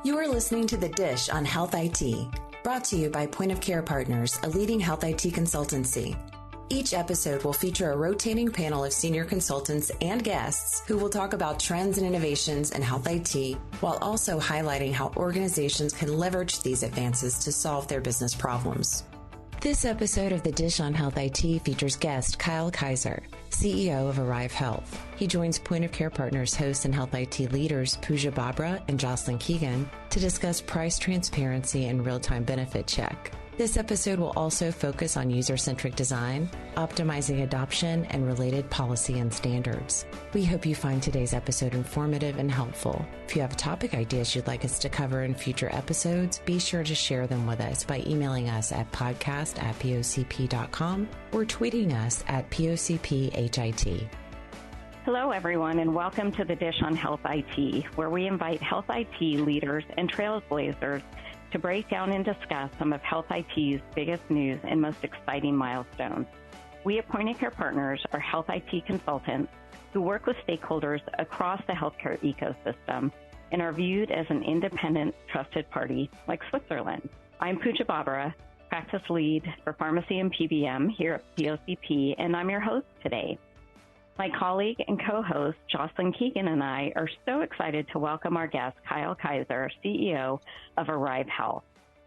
You are listening to The Dish on Health IT, brought to you by Point of Care Partners, a leading health IT consultancy. Each episode will feature a rotating panel of senior consultants and guests who will talk about trends and innovations in health IT, while also highlighting how organizations can leverage these advances to solve their business problems. This episode of The Dish on Health IT features guest Kyle Kaiser, CEO of Arrive Health. He joins Point of Care Partners hosts and health IT leaders Pooja Babra and Jocelyn Keegan to discuss price transparency and real-time benefit check. This episode will also focus on user-centric design, optimizing adoption, and related policy and standards. We hope you find today's episode informative and helpful. If you have topic ideas you'd like us to cover in future episodes, be sure to share them with us by emailing us at podcast@pocp.com or tweeting us at POCPHIT. Hello, everyone, and welcome to The Dish on Health IT, where we invite health IT leaders and trailblazers to break down and discuss some of health IT's biggest news and most exciting milestones. We at Point of Care Partners are health IT consultants who work with stakeholders across the healthcare ecosystem and are viewed as an independent, trusted party like Switzerland. I'm Pooja Babra, practice lead for pharmacy and PBM here at POCP, and I'm your host today. My colleague and co-host, Jocelyn Keegan, and I are so excited to welcome our guest, Kyle Kaiser, CEO of Arrive Health.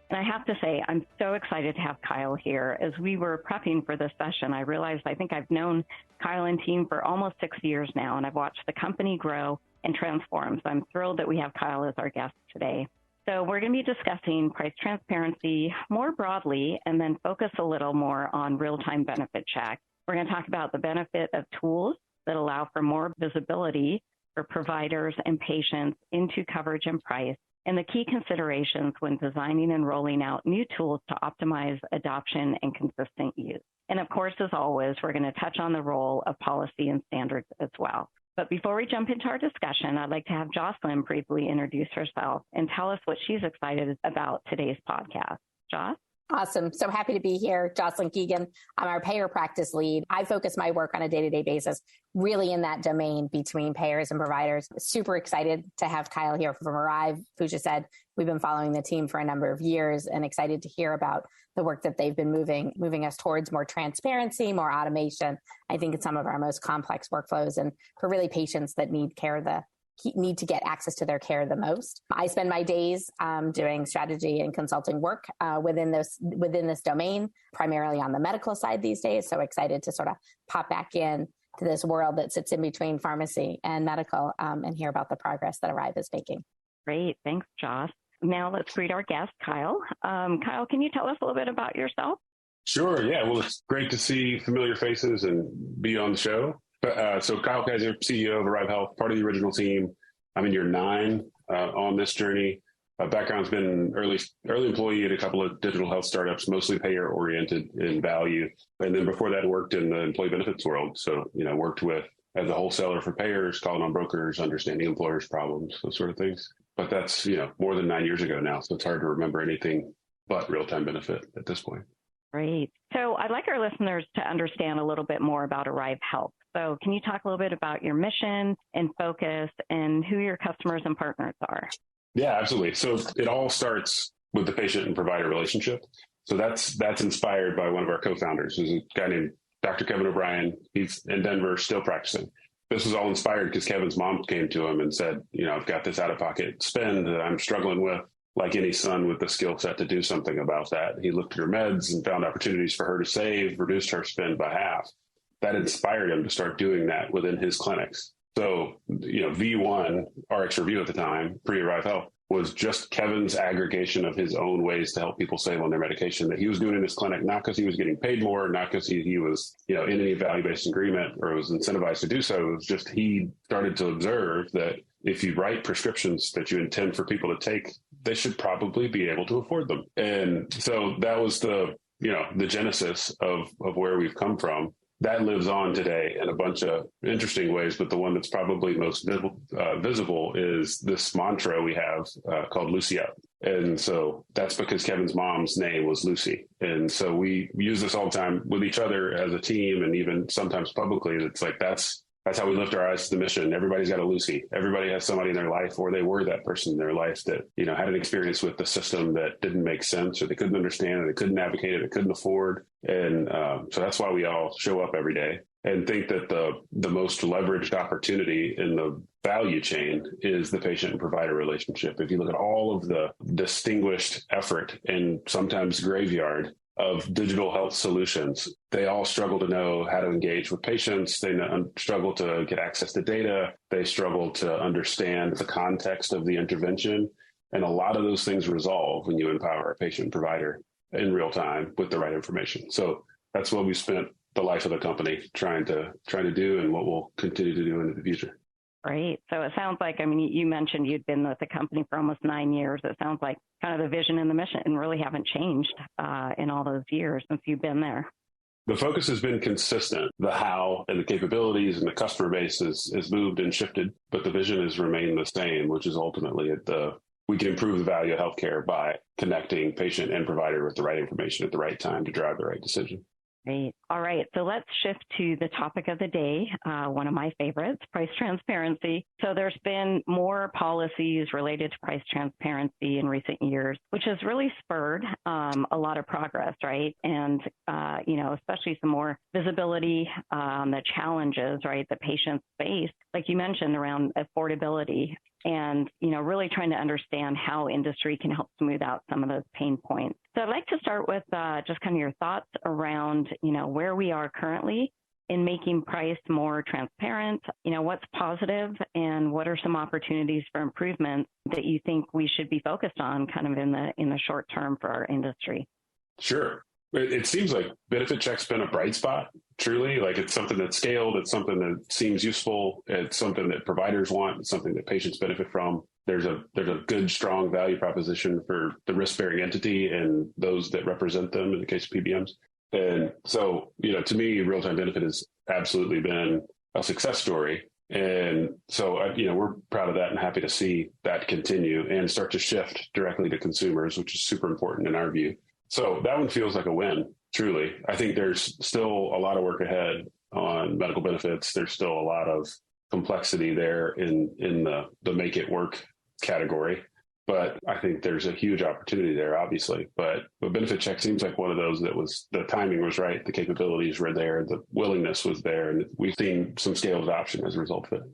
And I have to say, I'm so excited to have Kyle here. As we were prepping for this session, I realized I think I've known Kyle and team for almost 6 years now, and I've watched the company grow and transform. So I'm thrilled that we have Kyle as our guest today. So we're going to be discussing price transparency more broadly, and then focus a little more on real-time benefit check. We're going to talk about the benefit of tools that allow for more visibility for providers and patients into coverage and price, and the key considerations when designing and rolling out new tools to optimize adoption and consistent use. And of course, as always, we're going to touch on the role of policy and standards as well. But before we jump into our discussion, I'd like to have Jocelyn briefly introduce herself and tell us what she's excited about today's podcast. Joss? Awesome. So happy to be here. Jocelyn Keegan. I'm our payer practice lead. I focus my work on a day-to-day basis, really in that domain between payers and providers. Super excited to have Kyle here from Arrive. Pooja said we've been following the team for a number of years and excited to hear about the work that they've been moving us towards more transparency, more automation. I think it's some of our most complex workflows and for really patients that need to get access to their care the most. I spend my days doing strategy and consulting work within this domain, primarily on the medical side these days. So excited to sort of pop back in to this world that sits in between pharmacy and medical and hear about the progress that Arrive is making. Great. Thanks, Joss. Now let's greet our guest, Kyle. Kyle, can you tell us a little bit about yourself? Sure. Yeah. Well, it's great to see familiar faces and be on the show. So Kyle Kaiser, CEO of Arrive Health, part of the original team. I'm in year 9 on this journey. Background's been early employee at a couple of digital health startups, mostly payer oriented in value. And then before that, worked in the employee benefits world. So, worked as a wholesaler for payers, calling on brokers, understanding employers' problems, those sort of things. But that's, more than 9 years ago now. So it's hard to remember anything but real-time benefit at this point. Great. So I'd like our listeners to understand a little bit more about Arrive Health. So can you talk a little bit about your mission and focus and who your customers and partners are? Yeah, absolutely. So it all starts with the patient and provider relationship. So that's inspired by one of our co-founders, who's a guy named Dr. Kevin O'Brien. He's in Denver, still practicing. This was all inspired because Kevin's mom came to him and said, I've got this out-of-pocket spend that I'm struggling with. Like any son with the skill set to do something about that. He looked at her meds and found opportunities for her to save, reduced her spend by half. That inspired him to start doing that within his clinics. So, V1, RX Review at the time, pre-Arrive Health, was just Kevin's aggregation of his own ways to help people save on their medication that he was doing in his clinic, not because he was getting paid more, not because he was, in any value-based agreement or was incentivized to do so. It was just he started to observe that if you write prescriptions that you intend for people to take, they should probably be able to afford them. And so that was the genesis of where we've come from. That lives on today in a bunch of interesting ways, but the one that's probably most visible is this mantra we have called Lucy Up. And so that's because Kevin's mom's name was Lucy. And so we use this all the time with each other as a team and even sometimes publicly. It's like that's That's how we lift our eyes to the mission. Everybody's got a Lucy. Everybody has somebody in their life, or they were that person in their life that, had an experience with the system that didn't make sense, or they couldn't understand, or they couldn't advocate it, they couldn't afford. And so that's why we all show up every day and think that the most leveraged opportunity in the value chain is the patient and provider relationship. If you look at all of the distinguished effort and sometimes graveyard of digital health solutions, they all struggle to know how to engage with patients. They struggle to get access to data. They struggle to understand the context of the intervention. And a lot of those things resolve when you empower a patient and provider in real time with the right information. So that's what we spent the life of the company trying to do, and what we'll continue to do into the future. Great. So it sounds like, you mentioned you'd been with the company for almost 9 years. It sounds like kind of the vision and the mission really haven't changed in all those years since you've been there. The focus has been consistent. The how and the capabilities and the customer base has moved and shifted, but the vision has remained the same, which is ultimately we can improve the value of healthcare by connecting patient and provider with the right information at the right time to drive the right decision. Great. All right. So let's shift to the topic of the day, one of my favorites, price transparency. So there's been more policies related to price transparency in recent years, which has really spurred a lot of progress, right? And, especially some more visibility on the challenges, right, that patients face, like you mentioned, around affordability. And, really trying to understand how industry can help smooth out some of those pain points. So I'd like to start with just kind of your thoughts around, where we are currently in making price more transparent, what's positive and what are some opportunities for improvement that you think we should be focused on kind of in the short term for our industry? Sure. It seems like benefit check's been a bright spot, truly. Like, it's something that's scaled. It's something that seems useful. It's something that providers want. It's something that patients benefit from. There's a good, strong value proposition for the risk-bearing entity and those that represent them in the case of PBMs. And so, to me, real-time benefit has absolutely been a success story. And so, we're proud of that and happy to see that continue and start to shift directly to consumers, which is super important in our view. So that one feels like a win, truly. I think there's still a lot of work ahead on medical benefits. There's still a lot of complexity there in the make it work category. But I think there's a huge opportunity there, obviously. But benefit check seems like one of those that the timing was right, the capabilities were there, the willingness was there, and we've seen some scaled adoption as a result of it.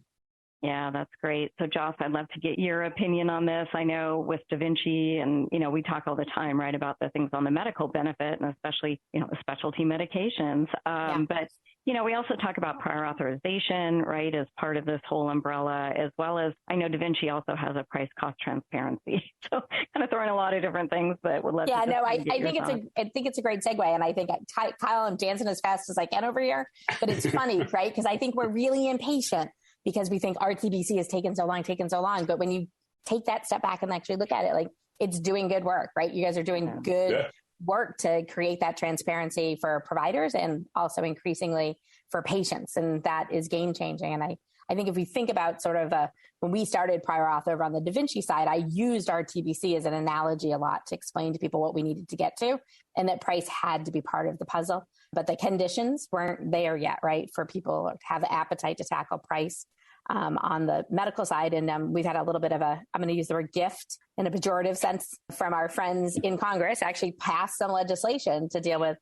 Yeah, that's great. So Joss, I'd love to get your opinion on this. I know with DaVinci and, we talk all the time, right, about the things on the medical benefit and especially, specialty medications. But, we also talk about prior authorization, right, as part of this whole umbrella, as well as I know DaVinci also has a price cost transparency. So kind of throwing a lot of different things, but would love to. I think it's a great segue. And I think Kyle, I'm dancing as fast as I can over here, but it's funny, right? Because I think we're really impatient because we think RTBC has taken so long. But when you take that step back and actually look at it, like, it's doing good work, right? You guys are doing good work to create that transparency for providers and also increasingly for patients. And that is game changing. And I think if we think about sort of when we started prior auth over on the DaVinci side, I used RTBC as an analogy a lot to explain to people what we needed to get to, and that price had to be part of the puzzle. But the conditions weren't there yet, right? For people to have the appetite to tackle price on the medical side. And we've had a little bit of I'm going to use the word gift in a pejorative sense from our friends in Congress, actually pass some legislation to deal with,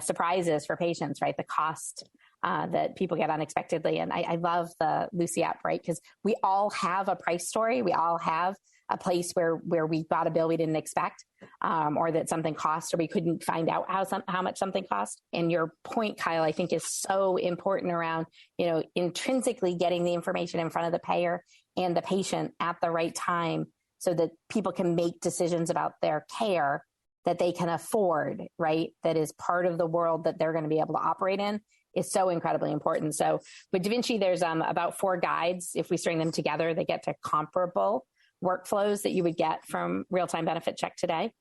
surprises for patients, right? The cost that people get unexpectedly. And I love the Lucy app, right? Because we all have a price story. We all have a place where we got a bill we didn't expect, or that something cost, or we couldn't find out how much something cost. And your point, Kyle, I think is so important around, intrinsically getting the information in front of the payer and the patient at the right time so that people can make decisions about their care that they can afford, right? That is part of the world that they're going to be able to operate in is so incredibly important. So with DaVinci, there's about 4 guides. If we string them together, they get to comparable workflows that you would get from real-time benefit check today,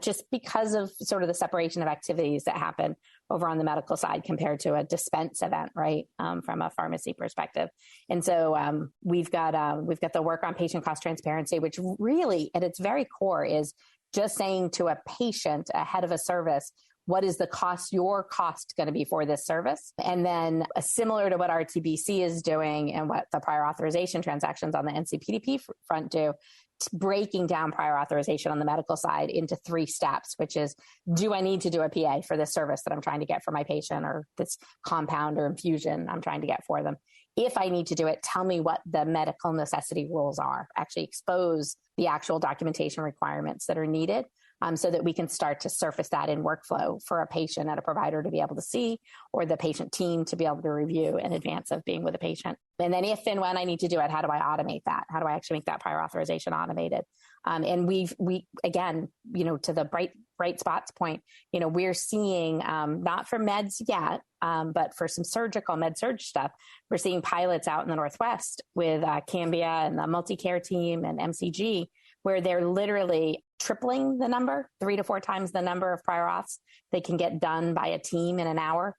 just because of sort of the separation of activities that happen over on the medical side compared to a dispense event, right? From a pharmacy perspective. And so we've got the work on patient cost transparency, which really at its very core is just saying to a patient ahead of a service, what is your cost going to be for this service? And then similar to what RTBC is doing and what the prior authorization transactions on the NCPDP front do, breaking down prior authorization on the medical side into 3 steps, which is, do I need to do a PA for this service that I'm trying to get for my patient, or this compound or infusion I'm trying to get for them? If I need to do it, tell me what the medical necessity rules are. Actually expose the actual documentation requirements that are needed, so that we can start to surface that in workflow for a patient and a provider to be able to see, or the patient team to be able to review in advance of being with a patient. And then if and when I need to do it, how do I automate that? How do I actually make that prior authorization automated? And we again, to the bright spots point, we're seeing, not for meds yet, but for some surgical med-surg stuff, we're seeing pilots out in the Northwest with Cambia and the Multicare team and MCG, where they're literally tripling the number, 3 to 4 times the number of prior auths they can get done by a team in an hour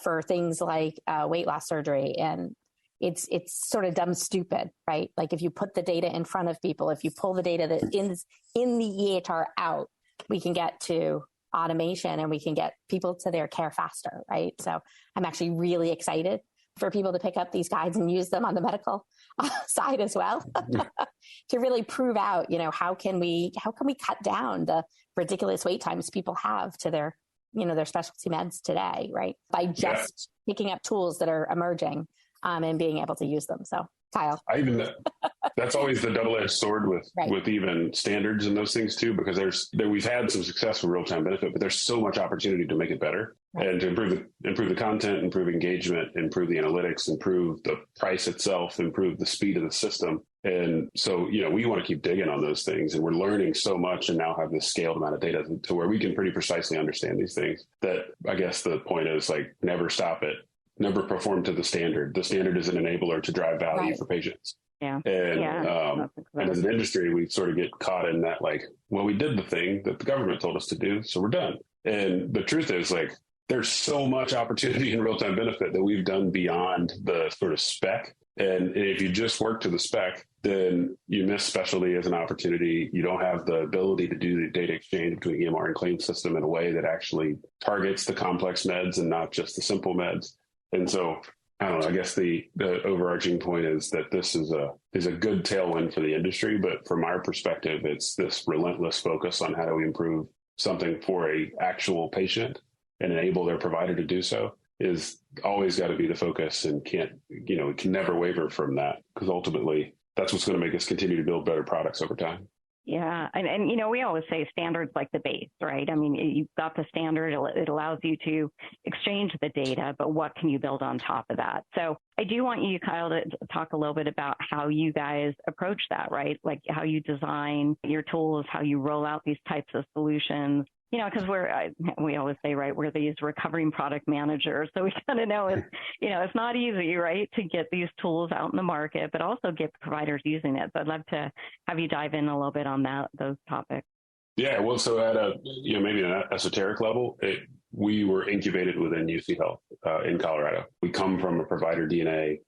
for things like weight loss surgery. And it's sort of dumb stupid, right? Like if you put the data in front of people, if you pull the data that in the EHR out, we can get to automation and we can get people to their care faster, right? So I'm actually really excited for people to pick up these guides and use them on the medical side as well to really prove out, how can we cut down the ridiculous wait times people have to their specialty meds today, right? By just picking up tools that are emerging and being able to use them. So Kyle. That's always the double-edged sword with even standards and those things too, because we've had some success with real-time benefit, but there's so much opportunity to make it better and to improve the content, improve engagement, improve the analytics, improve the price itself, improve the speed of the system. And so, we want to keep digging on those things, and we're learning so much and now have this scaled amount of data to where we can pretty precisely understand these things. That I guess the point is never stop it. Never perform to the standard. The standard is an enabler to drive value for patients. Yeah. And as an industry, we sort of get caught in that, we did the thing that the government told us to do, so we're done. And the truth is, there's so much opportunity in real-time benefit that we've done beyond the sort of spec. And if you just work to the spec, then you miss specialty as an opportunity. You don't have the ability to do the data exchange between EMR and claim system in a way that actually targets the complex meds and not just the simple meds. And so, I don't know, I guess the overarching point is that this is a good tailwind for the industry, but from our perspective, it's this relentless focus on how do we improve something for a actual patient and enable their provider to do so is always got to be the focus, and can never waver from that, because ultimately that's what's going to make us continue to build better products over time. Yeah. And we always say standards like the base, right? I mean, you've got the standard, it allows you to exchange the data, but what can you build on top of that? So I do want you, Kyle, to talk a little bit about how you guys approach that, right? Like how you design your tools, how you roll out these types of solutions. Because we always say, right, we're these recovering product managers. So we kind of know it's not easy, right, to get these tools out in the market, but also get providers using it. So I'd love to have you dive in a little bit on those topics. Yeah, well, so at a, maybe an esoteric level, we were incubated within UC Health in Colorado. We come from a provider DNA,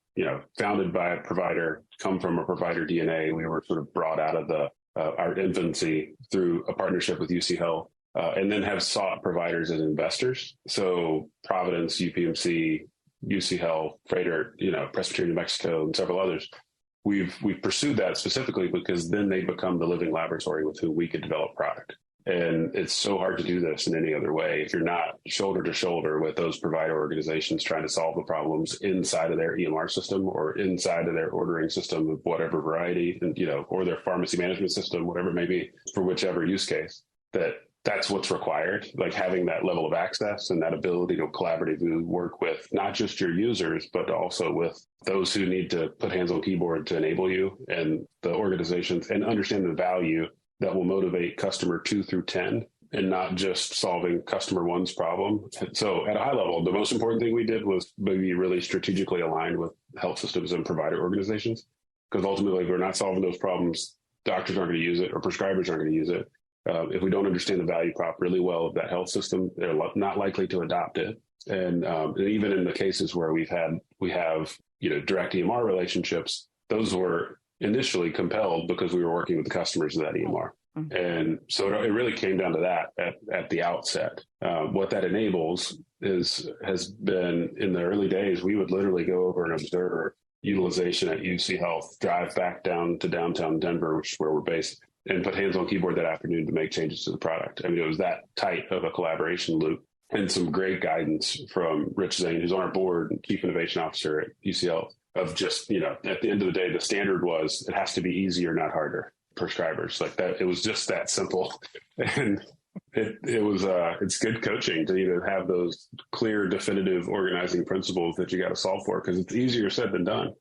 founded by a provider, come from a provider DNA. We were sort of brought out of our infancy through a partnership with UC Health. And then have sought providers as investors. So Providence, UPMC, UC Health, Freighter, Presbyterian New Mexico, and several others. We've pursued that specifically because then they become the living laboratory with whom we could develop product. And it's so hard to do this in any other way if you're not shoulder to shoulder with those provider organizations trying to solve the problems inside of their EMR system or inside of their ordering system of whatever variety, and or their pharmacy management system, whatever it may be, for whichever use case. That's what's required, like having that level of access and that ability to collaboratively work with not just your users, but also with those who need to put hands on keyboard to enable you and the organizations, and understand the value that will motivate customer 2 through 10 and not just solving customer 1's problem. So at a high level, the most important thing we did was maybe really strategically aligned with health systems and provider organizations, because ultimately, if we're not solving those problems, doctors aren't going to use it or prescribers aren't going to use it. If we don't understand the value prop really well of that health system, they're not likely to adopt it. And even in the cases where we have direct EMR relationships, those were initially compelled because we were working with the customers of that EMR. Mm-hmm. And so it really came down to that at the outset. What that enables has been, in the early days, we would literally go over and observe utilization at UC Health, drive back down to downtown Denver, which is where we're based, and put hands on keyboard that afternoon to make changes to the product. I mean, it was that tight of a collaboration loop, and some great guidance from Rich Zane, who's on our board and Chief Innovation Officer at UC Health, of just, at the end of the day, the standard was it has to be easier, not harder. Prescribers like that. It was just that simple. And it's good coaching to either have those clear, definitive organizing principles that you got to solve for, because it's easier said than done.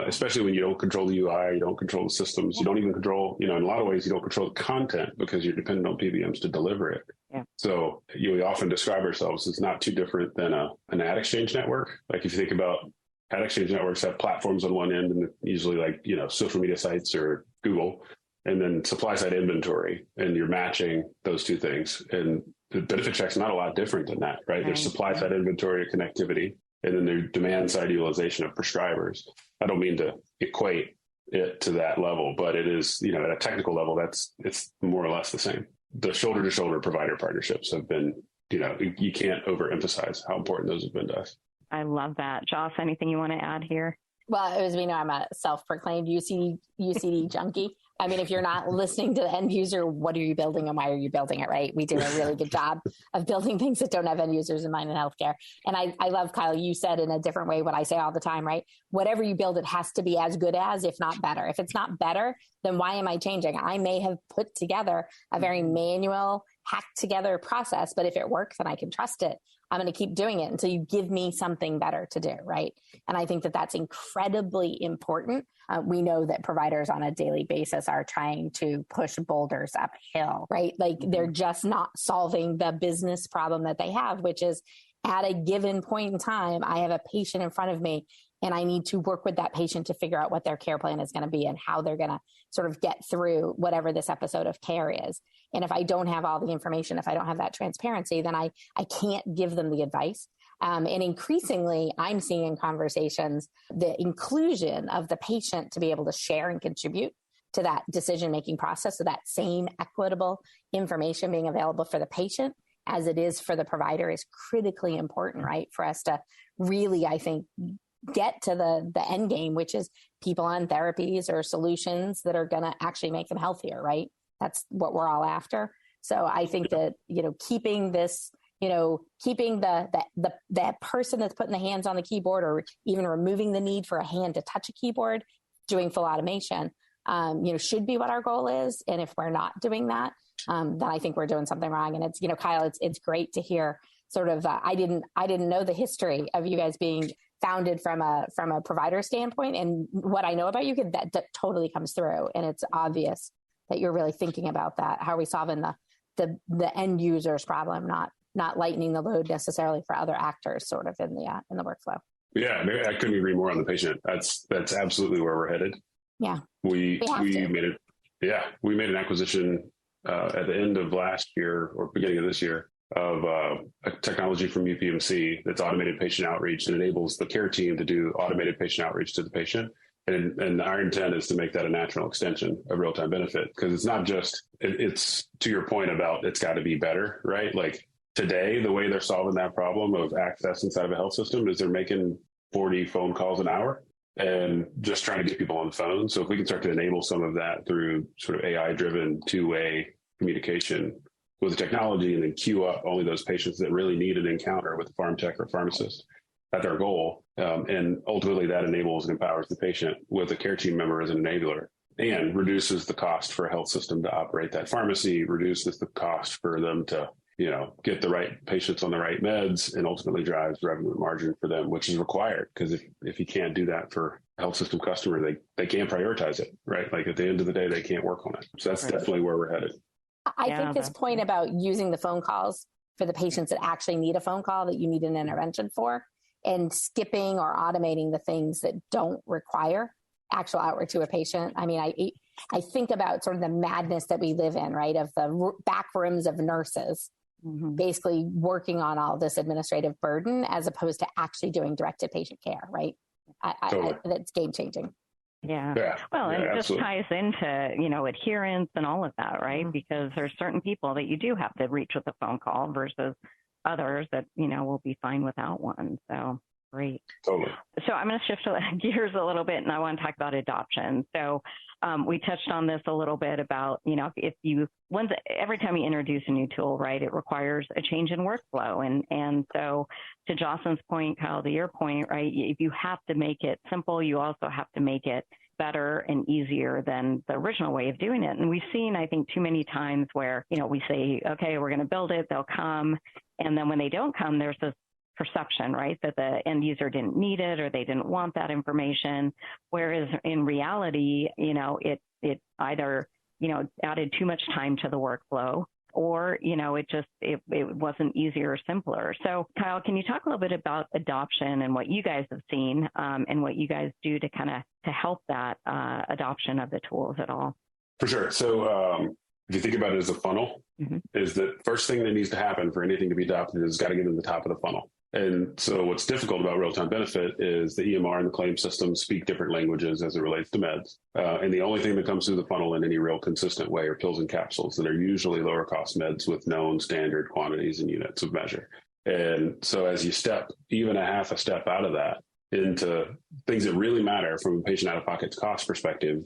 Especially when you don't control the UI, you don't control the systems, you don't even control, in a lot of ways, you don't control the content because you're dependent on PBMs to deliver it. Yeah. So we often describe ourselves as not too different than an ad exchange network. Like if you think about ad exchange networks, have platforms on one end, and usually like, social media sites or Google, and then supply side inventory, and you're matching those two things. And the BenefitCheck's not a lot different than that, right? There's supply side inventory connectivity, and then there's demand side utilization of prescribers. I don't mean to equate it to that level, but it is, at a technical level, it's more or less the same. The shoulder to shoulder provider partnerships have been, you can't overemphasize how important those have been to us. I love that. Joss, anything you want to add here? Well, as we know, I'm a self-proclaimed UCD junkie. I mean, if you're not listening to the end user, what are you building and why are you building it, right? We do a really good job of building things that don't have end users in mind in healthcare. And I love, Kyle, you said in a different way what I say all the time, right? Whatever you build, it has to be as good as, if not better. If it's not better, then why am I changing? I may have put together a very manual, hacked together process, but if it works and I can trust it, I'm going to keep doing it until you give me something better to do, right? And I think that that's incredibly important. We know that providers on a daily basis are trying to push boulders uphill, right? Like they're just not solving the business problem that they have, which is at a given point in time, I have a patient in front of me and I need to work with that patient to figure out what their care plan is going to be and how they're going to sort of get through whatever this episode of care is. And if I don't have all the information, if I don't have that transparency, then I can't give them the advice. And increasingly, I'm seeing in conversations the inclusion of the patient to be able to share and contribute to that decision-making process. So that same equitable information being available for the patient as it is for the provider is critically important, right? For us to really, I think, get to the end game, which is people on therapies or solutions that are going to actually make them healthier, right? That's what we're all after. So I think that, keeping this, keeping the person that's putting the hands on the keyboard or even removing the need for a hand to touch a keyboard, doing full automation, should be what our goal is. And if we're not doing that, then I think we're doing something wrong. And it's, Kyle, it's great to hear sort of, I didn't know the history of you guys being founded from a provider standpoint. And what I know about you, that totally comes through. And it's obvious that you're really thinking about that. How are we solving the end user's problem, not lightening the load necessarily for other actors sort of in the workflow. Yeah, I couldn't agree more on the patient. That's absolutely where we're headed. Yeah. We made an acquisition at the end of last year or beginning of this year of a technology from UPMC that's automated patient outreach and enables the care team to do automated patient outreach to the patient. And our intent is to make that a natural extension of real-time benefit, because it's not just, it's to your point about it's got to be better, right? Like today, the way they're solving that problem of access inside of a health system is they're making 40 phone calls an hour and just trying to get people on the phone. So if we can start to enable some of that through sort of AI-driven two-way communication with the technology and then queue up only those patients that really need an encounter with a pharm tech or pharmacist, that's our goal. And ultimately that enables and empowers the patient with a care team member as an enabler and reduces the cost for a health system to operate that pharmacy, reduces the cost for them to, get the right patients on the right meds, and ultimately drives revenue and margin for them, which is required. Because if you can't do that for a health system customer, they can't prioritize it, right? Like at the end of the day, they can't work on it. So that's definitely where we're headed. I think this point about using the phone calls for the patients that actually need a phone call that you need an intervention for, and skipping or automating the things that don't require actual outreach to a patient. I mean, I think about sort of the madness that we live in, right? Of the back rooms of nurses, basically working on all this administrative burden as opposed to actually doing directed patient care, right? That's game changing. Yeah. Well, and it just ties into, adherence and all of that, right? Mm-hmm. Because there's certain people that you do have to reach with a phone call versus others that, will be fine without one. So great. Totally. So I'm going to shift gears a little bit, and I want to talk about adoption. So we touched on this a little bit about, every time you introduce a new tool, right, it requires a change in workflow. And so to Jocelyn's point, Kyle, to your point, right, if you have to make it simple, you also have to make it better and easier than the original way of doing it. And we've seen, I think, too many times where, we say, okay, we're going to build it, they'll come. And then when they don't come, there's this perception, right, that the end user didn't need it or they didn't want that information. Whereas in reality, it either, added too much time to the workflow, or, it wasn't easier or simpler. So Kyle, can you talk a little bit about adoption and what you guys have seen and what you guys do to to help that adoption of the tools at all? For sure. So if you think about it as a funnel, mm-hmm. is the first thing that needs to happen for anything to be adopted is got to get to the top of the funnel. And so what's difficult about real-time benefit is the EMR and the claim system speak different languages as it relates to meds. And the only thing that comes through the funnel in any real consistent way are pills and capsules that are usually lower cost meds with known standard quantities and units of measure. And so as you step even a half a step out of that into things that really matter from a patient out-of-pocket cost perspective,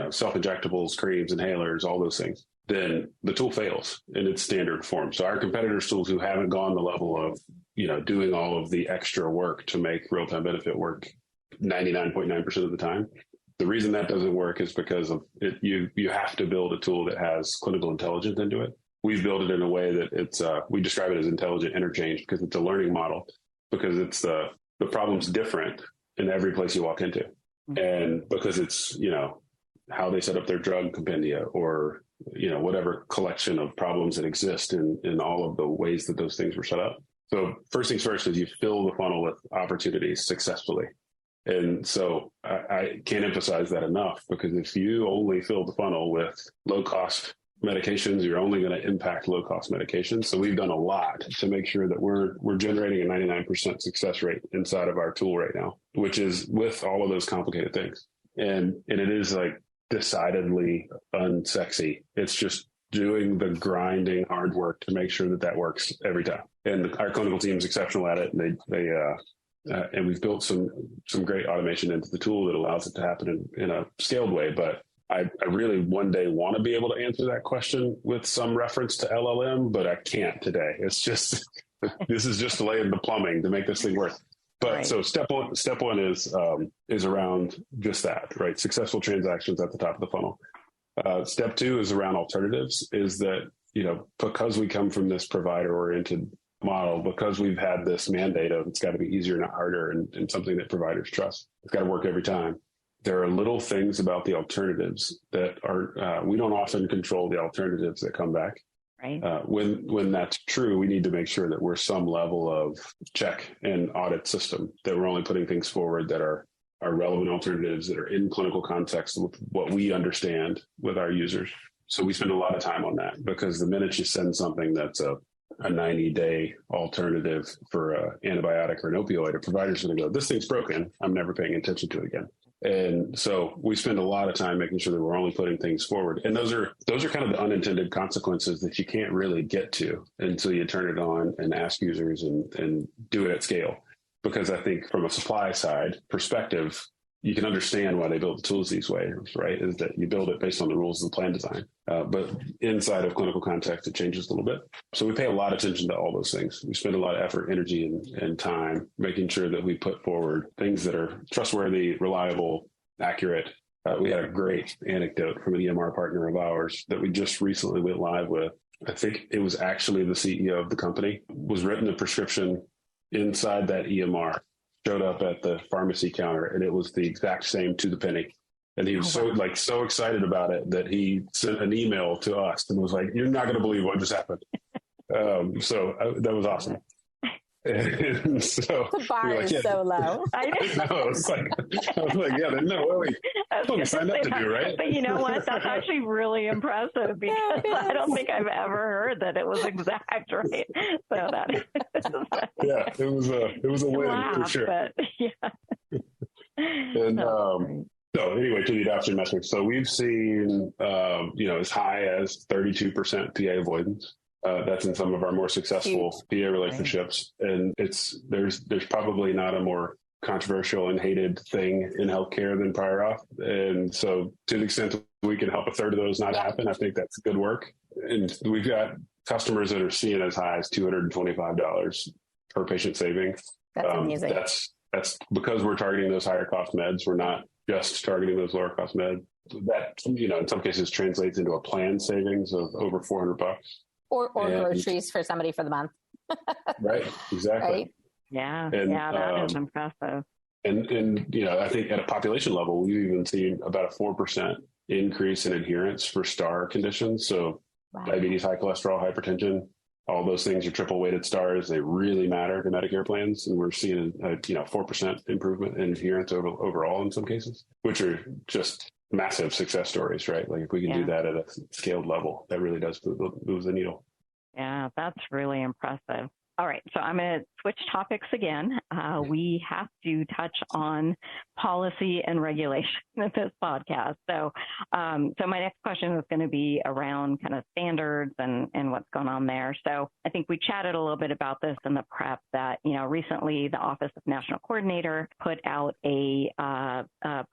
self-injectables, creams, inhalers, all those things, then the tool fails in its standard form. So our competitors' tools who haven't gone the level of, doing all of the extra work to make real-time benefit work 99.9% of the time. The reason that doesn't work is because of it. You have to build a tool that has clinical intelligence into it. We've built it in a way that it's, we describe it as intelligent interchange because it's a learning model, because it's the problem's different in every place you walk into. And because it's, how they set up their drug compendia or, whatever collection of problems that exist in all of the ways that those things were set up. So first things first is you fill the funnel with opportunities successfully. And so I can't emphasize that enough, because if you only fill the funnel with low cost medications, you're only going to impact low cost medications. So we've done a lot to make sure that we're generating a 99% success rate inside of our tool right now, which is with all of those complicated things. And it is like decidedly unsexy. It's just doing the grinding hard work to make sure that works every time. And our clinical team is exceptional at it. And and we've built some great automation into the tool that allows it to happen in a scaled way. But I really one day want to be able to answer that question with some reference to LLM, but I can't today. It's just, this is just laying the plumbing to make this thing work. But right. So step one is around just that, right? Successful transactions at the top of the funnel. Step two is around alternatives, is that, because we come from this provider-oriented model, because we've had this mandate of it's got to be easier, not harder, and something that providers trust. It's got to work every time. There are little things about the alternatives that are, we don't often control the alternatives that come back. Right. When that's true, we need to make sure that we're some level of check and audit system, that we're only putting things forward that are relevant alternatives that are in clinical context with what we understand with our users. So we spend a lot of time on that, because the minute you send something that's a 90-day alternative for an antibiotic or an opioid, a provider's going to go, this thing's broken, I'm never paying attention to it again. And so we spend a lot of time making sure that we're only putting things forward. And those are kind of the unintended consequences that you can't really get to until you turn it on and ask users and do it at scale. Because I think from a supply side perspective, you can understand why they build the tools these ways, right? Is that you build it based on the rules of the plan design. But inside of clinical context, it changes a little bit. So we pay a lot of attention to all those things. We spend a lot of effort, energy, and time making sure that we put forward things that are trustworthy, reliable, accurate. We had a great anecdote from an EMR partner of ours that we just recently went live with. I think it was actually the CEO of the company, was written a prescription inside that EMR, showed up at the pharmacy counter, and it was the exact same to the penny. And he was so excited about it that he sent an email to us and was like, "You're not going to believe what just happened." So that was awesome. And so the bar is so low. I know. I was like, yeah, there's no way. That's what we signed up to do, right? But you know what? That's actually really impressive, because I don't think I've ever heard that it was exact, right? So that yeah, it was a win for sure. But, yeah. And So anyway, to the adoption metrics. So we've seen, as high as 32% PA avoidance. That's in some of our more successful PA relationships. Right. And there's probably not a more controversial and hated thing in healthcare than prior auth. And so to the extent that we can help a third of those not happen, I think that's good work. And we've got customers that are seeing as high as $225 per patient savings. That's amazing. That's because we're targeting those higher cost meds. We're not just targeting those lower cost meds. That, in some cases translates into a planned savings of over $400. Or groceries for somebody for the month. Right, exactly. Right? Yeah, that is impressive. And I think at a population level, we've even seen about a 4% increase in adherence for STAR conditions. So diabetes, high cholesterol, hypertension, all those things are triple weighted stars. They really matter to Medicare plans. And we're seeing a 4% improvement in adherence overall in some cases, which are just massive success stories, right? Like if we can do that at a scaled level, that really does move the needle. Yeah, that's really impressive. All right, so I'm going to switch topics again. We have to touch on policy and regulation in this podcast. So my next question is going to be around kind of standards and what's going on there. So I think we chatted a little bit about this in the prep that, recently the Office of National Coordinator put out a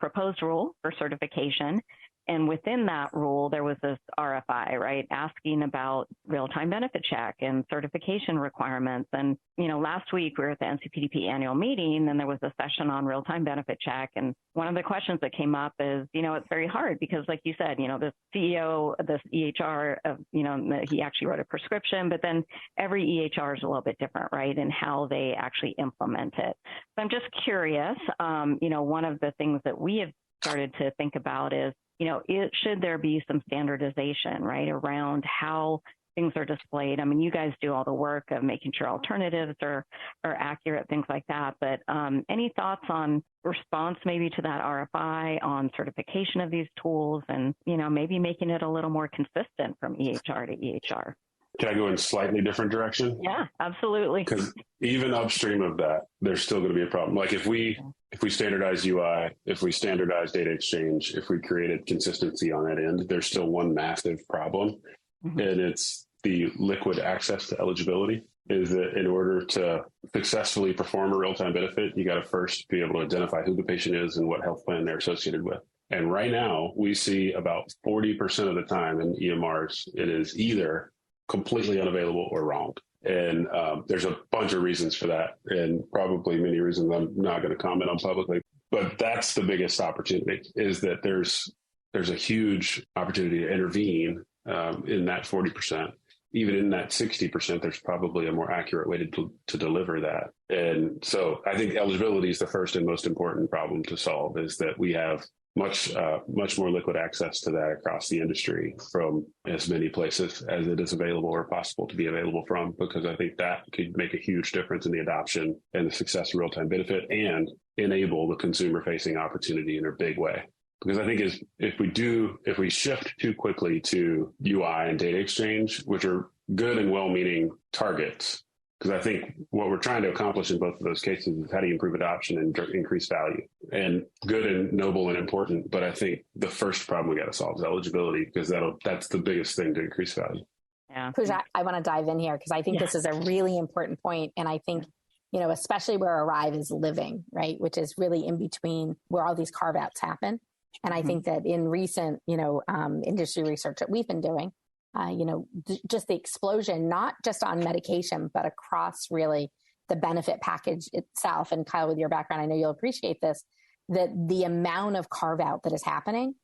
proposed rule for certification. And within that rule, there was this RFI, right, asking about real-time benefit check and certification requirements. And, last week we were at the NCPDP annual meeting and there was a session on real-time benefit check. And one of the questions that came up is, it's very hard because like you said, the CEO of this EHR, he actually wrote a prescription, but then every EHR is a little bit different, right, in how they actually implement it. So I'm just curious, one of the things that we have started to think about is, should there be some standardization, right, around how things are displayed? I mean, you guys do all the work of making sure alternatives are accurate, things like that. But any thoughts on response maybe to that RFI on certification of these tools and, maybe making it a little more consistent from EHR to EHR? Can I go in a slightly different direction? Yeah, absolutely. Because even upstream of that, there's still going to be a problem. Like if we standardize UI, if we standardize data exchange, if we created consistency on that end, there's still one massive problem. Mm-hmm. And it's the liquid access to eligibility. Is that in order to successfully perform a real-time benefit, you got to first be able to identify who the patient is and what health plan they're associated with. And right now, we see about 40% of the time in EMRs, it is either completely unavailable or wrong. And there's a bunch of reasons for that, and probably many reasons I'm not going to comment on publicly. But that's the biggest opportunity, is that there's a huge opportunity to intervene in that 40%. Even in that 60%, there's probably a more accurate way to deliver that. And so I think eligibility is the first and most important problem to solve, is that we have much more liquid access to that across the industry from as many places as it is available or possible to be available from, because I think that could make a huge difference in the adoption and the success of real-time benefit and enable the consumer-facing opportunity in a big way. Because I think if we shift too quickly to UI and data exchange, which are good and well-meaning targets, because I think what we're trying to accomplish in both of those cases is how do you improve adoption and increase value, and good and noble and important. But I think the first problem we got to solve is eligibility, because that's the biggest thing to increase value. Yeah. Pooja, I want to dive in here because I think this is a really important point. And I think, especially where Arrive is living, right, which is really in between where all these carve outs happen. And I think that in recent, industry research that we've been doing, just the explosion, not just on medication, but across really the benefit package itself. And Kyle, with your background, I know you'll appreciate this, that the amount of carve out that is happening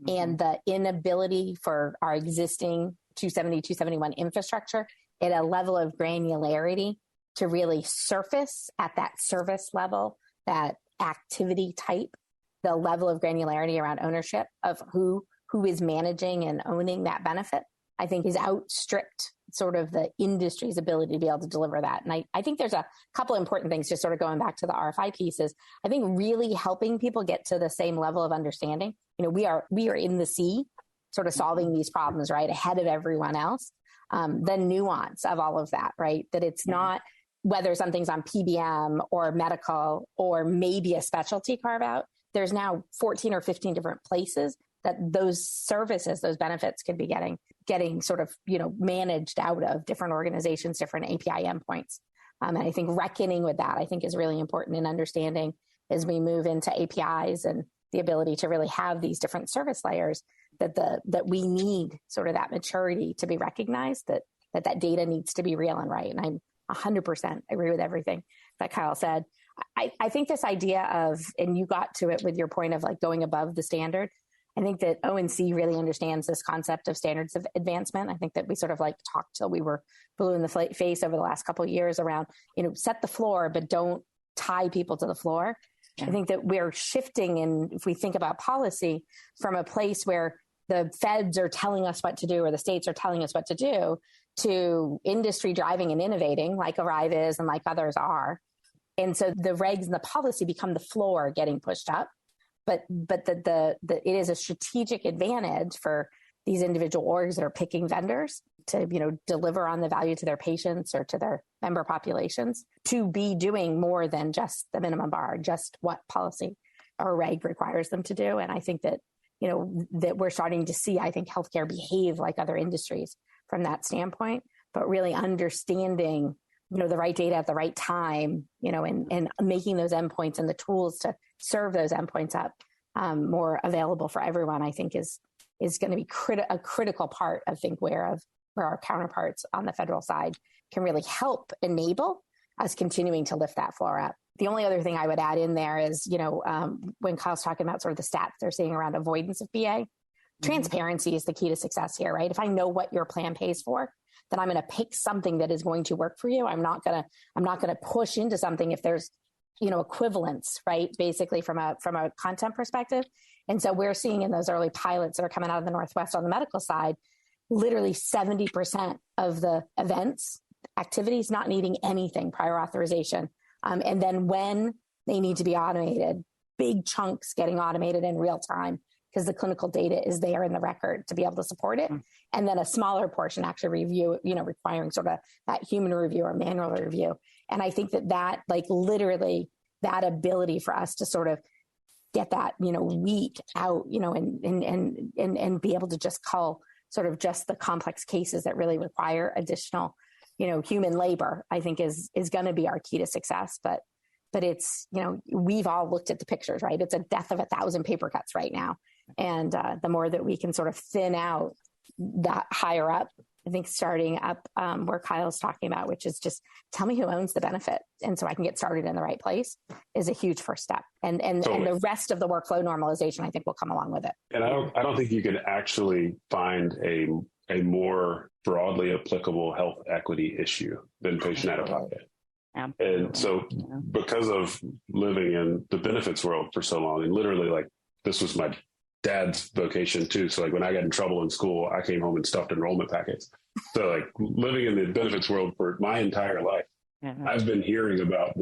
and the inability for our existing 270, 271 infrastructure at a level of granularity to really surface at that service level, that activity type, the level of granularity around ownership of who is managing and owning that benefit, I think is outstripped sort of the industry's ability to be able to deliver that. And I think there's a couple of important things, just sort of going back to the RFI pieces. I think really helping people get to the same level of understanding. We are in the sea, sort of solving these problems, right, ahead of everyone else. The nuance of all of that, right, that it's not whether something's on PBM or medical or maybe a specialty carve out. there's now 14 or 15 different places that those services, those benefits could be getting sort of, managed out of different organizations, different API endpoints. And I think reckoning with that, I think, is really important in understanding as we move into APIs and the ability to really have these different service layers, that we need sort of that maturity to be recognized, that data needs to be real and right. And I'm 100% agree with everything that Kyle said. I think this idea of, and you got to it with your point of like going above the standard, I think that ONC really understands this concept of standards of advancement. I think that we sort of like talked till we were blue in the face over the last couple of years around, set the floor, but don't tie people to the floor. Yeah. I think that we're shifting, and if we think about policy, from a place where the feds are telling us what to do or the states are telling us what to do, to industry driving and innovating like Arrive is and like others are. And so the regs and the policy become the floor getting pushed up. But it is a strategic advantage for these individual orgs that are picking vendors to, deliver on the value to their patients or to their member populations, to be doing more than just the minimum bar, just what policy or reg requires them to do. And I think that, that we're starting to see, I think, healthcare behave like other industries from that standpoint, but really understanding, the right data at the right time, and making those endpoints and the tools to serve those endpoints up more available for everyone, I think is going to be a critical part of where our counterparts on the federal side can really help enable us continuing to lift that floor up. The only other thing I would add in there is, when Kyle's talking about sort of the stats they're seeing around avoidance of PA, transparency is the key to success here, right? If I know what your plan pays for, then I'm going to pick something that is going to work for you. I'm not going to push into something if there's, equivalence, right? Basically from a content perspective. And so we're seeing in those early pilots that are coming out of the Northwest on the medical side, literally 70% of the events, activities not needing anything prior authorization. And then when they need to be automated, big chunks getting automated in real time because the clinical data is there in the record to be able to support it. And then a smaller portion actually review, requiring sort of that human review or manual review. And I think that like literally that ability for us to sort of get that, weed out, and be able to just call sort of just the complex cases that really require additional, human labor, I think is going to be our key to success. But it's, we've all looked at the pictures, right? It's a death of 1,000 paper cuts right now. And the more that we can sort of thin out that higher up, I think starting up where Kyle's talking about, which is just tell me who owns the benefit. And so I can get started in the right place is a huge first step. And the rest of the workflow normalization, I think, will come along with it. And I don't think you can actually find a more broadly applicable health equity issue than patient out-of-pocket. And so because of living in the benefits world for so long, and literally like this was my dad's vocation too. So like when I got in trouble in school, I came home and stuffed enrollment packets. So like living in the benefits world for my entire life, I've been hearing about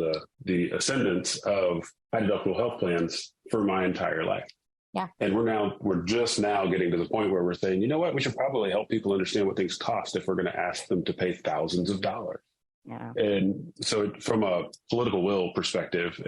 the ascendance of high deductible health plans for my entire life. Yeah. And we're just now getting to the point where we're saying, you know what, we should probably help people understand what things cost if we're going to ask them to pay thousands of dollars. Yeah. And so from a political will perspective,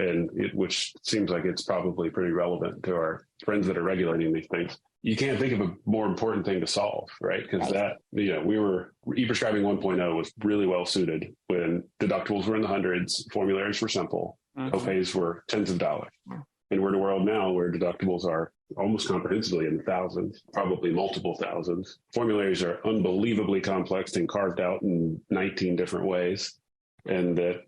which seems like it's probably pretty relevant to our friends that are regulating these things, you can't think of a more important thing to solve, right? Because e-prescribing 1.0 was really well suited when deductibles were in the hundreds, formularies were simple, copays were tens of dollars. Yeah. And we're in a world now where deductibles are almost comprehensively in the thousands, probably multiple thousands. Formularies are unbelievably complex and carved out in 19 different ways. And that,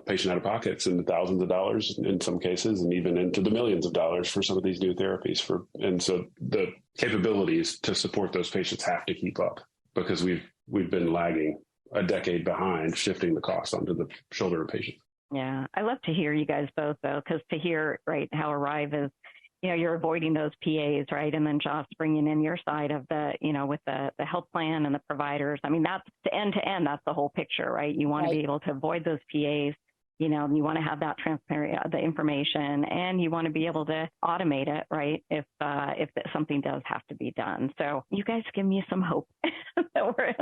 patient out of pockets in the thousands of dollars in some cases, and even into the millions of dollars for some of these new therapies. And so the capabilities to support those patients have to keep up because we've been lagging a decade behind, shifting the cost onto the shoulder of patients. Yeah, I love to hear you guys both, though, because to hear, right, how Arrive is, you're avoiding those PAs, right? And then Josh bringing in your side of the, with the health plan and the providers. I mean, that's the end to end. That's the whole picture, right? You want to be able to avoid those PAs, you want to have that transparent, the information, and you want to be able to automate it, right? If something does have to be done. So you guys give me some hope.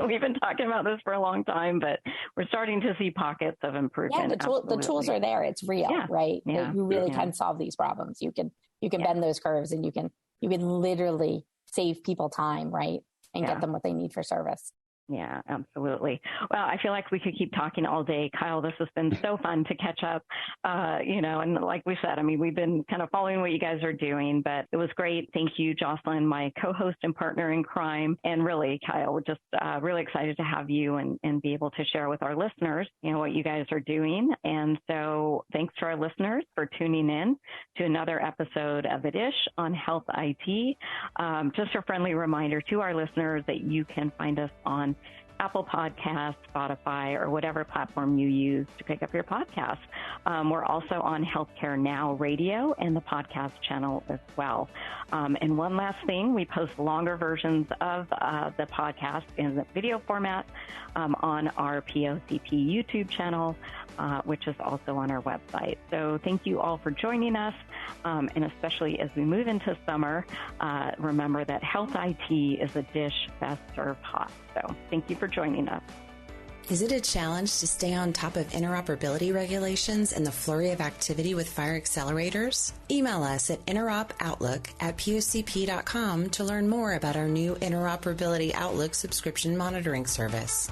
We've been talking about this for a long time, but we're starting to see pockets of improvement. Yeah, the tools are there. It's real, right? Yeah. You really can solve these problems. You can bend those curves, and you can literally save people time, right? And get them what they need for service. Yeah, absolutely. Well, I feel like we could keep talking all day. Kyle, this has been so fun to catch up, and like we said, I mean, we've been kind of following what you guys are doing, but it was great. Thank you, Jocelyn, my co-host and partner in crime. And really, Kyle, we're just really excited to have you and be able to share with our listeners, what you guys are doing. And so thanks to our listeners for tuning in to another episode of The Dish on Health IT. Just a friendly reminder to our listeners that you can find us on Apple Podcasts, Spotify, or whatever platform you use to pick up your podcast. We're also on Healthcare Now Radio and the podcast channel as well. And one last thing, we post longer versions of the podcast in the video format on our POCP YouTube channel, which is also on our website. So thank you all for joining us. And especially as we move into summer, remember that Health IT is a dish best served hot. So thank you for joining us. Is it a challenge to stay on top of interoperability regulations and the flurry of activity with FHIR accelerators? Email us at interopoutlook@pocp.com to learn more about our new Interoperability Outlook subscription monitoring service.